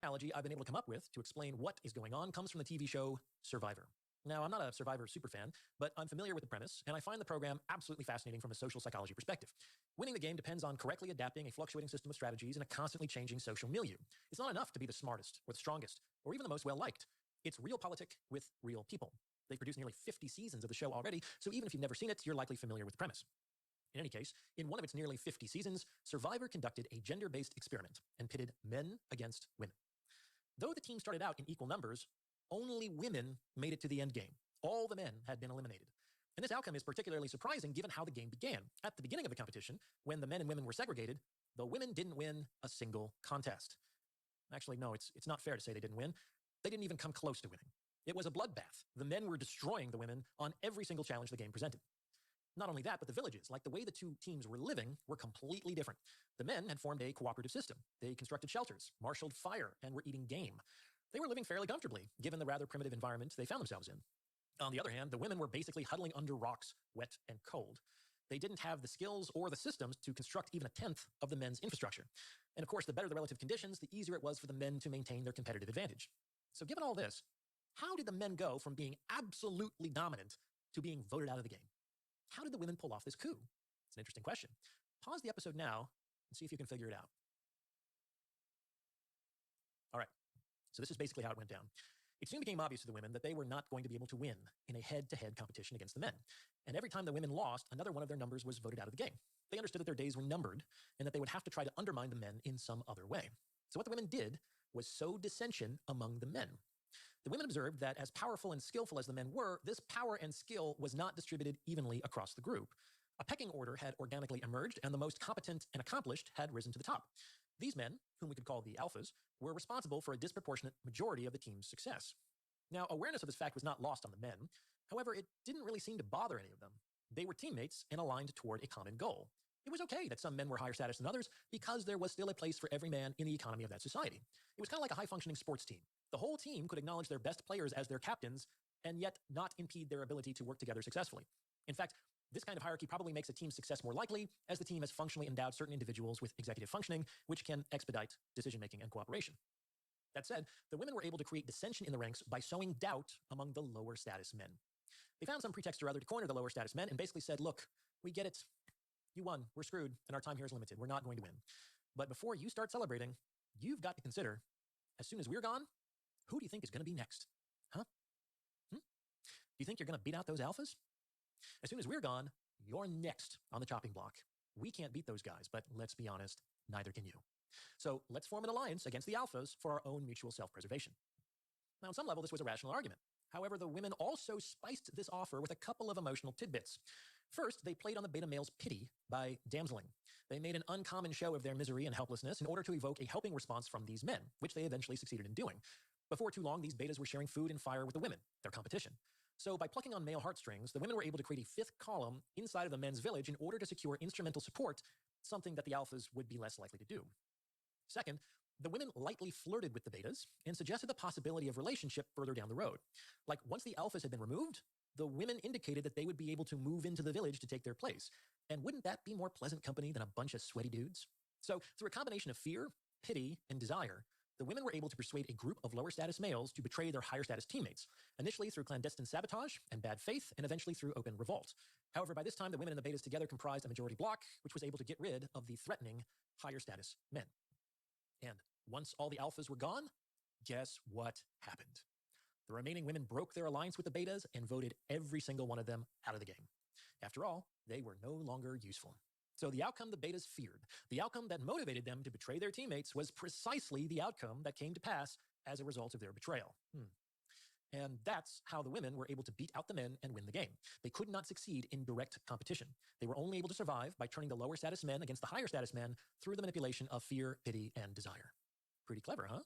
analogy I've been able to come up with to explain what is going on comes from the TV show Survivor. Now, I'm not a Survivor superfan, but I'm familiar with the premise, and I find the program absolutely fascinating from a social psychology perspective. Winning the game depends on correctly adapting a fluctuating system of strategies in a constantly changing social milieu. It's not enough to be the smartest, or the strongest, or even the most well-liked. It's realpolitik with real people. They've produced nearly 50 seasons of the show already, so even if you've never seen it, you're likely familiar with the premise. In any case, in one of its nearly 50 seasons, Survivor conducted a gender-based experiment and pitted men against women. Though the team started out in equal numbers, only women made it to the end game. All the men had been eliminated. And this outcome is particularly surprising given how the game began. At the beginning of the competition, when the men and women were segregated, the women didn't win a single contest. Actually, no, it's not fair to say they didn't win. They didn't even come close to winning. It was a bloodbath. The men were destroying the women on every single challenge the game presented. Not only that, but the villages, like the way the two teams were living, were completely different. The men had formed a cooperative system. They constructed shelters, marshaled fire, and were eating game. They were living fairly comfortably, given the rather primitive environment they found themselves in. On the other hand, the women were basically huddling under rocks, wet and cold. They didn't have the skills or the systems to construct even a tenth of the men's infrastructure. And of course, the better the relative conditions, the easier it was for the men to maintain their competitive advantage. So given all this, how did the men go from being absolutely dominant to being voted out of the game? How did the women pull off this coup? It's an interesting question. Pause the episode now and see if you can figure it out. All right, so this is basically how it went down. It soon became obvious to the women that they were not going to be able to win in a head-to-head competition against the men. And every time the women lost, another one of their numbers was voted out of the game. They understood that their days were numbered and that they would have to try to undermine the men in some other way. So what the women did was sow dissension among the men. The women observed that as powerful and skillful as the men were, this power and skill was not distributed evenly across the group. A pecking order had organically emerged, and the most competent and accomplished had risen to the top. These men, whom we could call the alphas, were responsible for a disproportionate majority of the team's success. Now, awareness of this fact was not lost on the men. However, it didn't really seem to bother any of them. They were teammates and aligned toward a common goal. It was okay that some men were higher status than others because there was still a place for every man in the economy of that society. It was kind of like a high-functioning sports team. The whole team could acknowledge their best players as their captains and yet not impede their ability to work together successfully. In fact, this kind of hierarchy probably makes a team's success more likely as the team has functionally endowed certain individuals with executive functioning, which can expedite decision-making and cooperation. That said, the women were able to create dissension in the ranks by sowing doubt among the lower status men. They found some pretext or other to corner the lower status men and basically said, look, we get it. You won. We're screwed, and our time here is limited. We're not going to win. But before you start celebrating, you've got to consider, as soon as we're gone, who do you think is going to be next? Huh? Do you think you're going to beat out those alphas? As soon as we're gone, you're next on the chopping block. We can't beat those guys, but let's be honest, neither can you. So let's form an alliance against the alphas for our own mutual self-preservation. Now, on some level, this was a rational argument. However, the women also spiced this offer with a couple of emotional tidbits. First, they played on the beta male's pity by damseling. They made an uncommon show of their misery and helplessness in order to evoke a helping response from these men, which they eventually succeeded in doing. Before too long, these betas were sharing food and fire with the women, their competition. So by plucking on male heartstrings, the women were able to create a fifth column inside of the men's village in order to secure instrumental support, something that the alphas would be less likely to do. Second, the women lightly flirted with the betas and suggested the possibility of relationship further down the road. Like once the alphas had been removed, the women indicated that they would be able to move into the village to take their place. And wouldn't that be more pleasant company than a bunch of sweaty dudes? So through a combination of fear, pity, and desire, the women were able to persuade a group of lower status males to betray their higher status teammates, initially through clandestine sabotage and bad faith, and eventually through open revolt. However, by this time, the women and the betas together comprised a majority bloc, which was able to get rid of the threatening higher status men. And once all the alphas were gone, guess what happened? The remaining women broke their alliance with the betas and voted every single one of them out of the game. After all, they were no longer useful. So the outcome the betas feared, the outcome that motivated them to betray their teammates, was precisely the outcome that came to pass as a result of their betrayal. And that's how the women were able to beat out the men and win the game. They could not succeed in direct competition. They were only able to survive by turning the lower status men against the higher status men through the manipulation of fear, pity, and desire. Pretty clever, huh?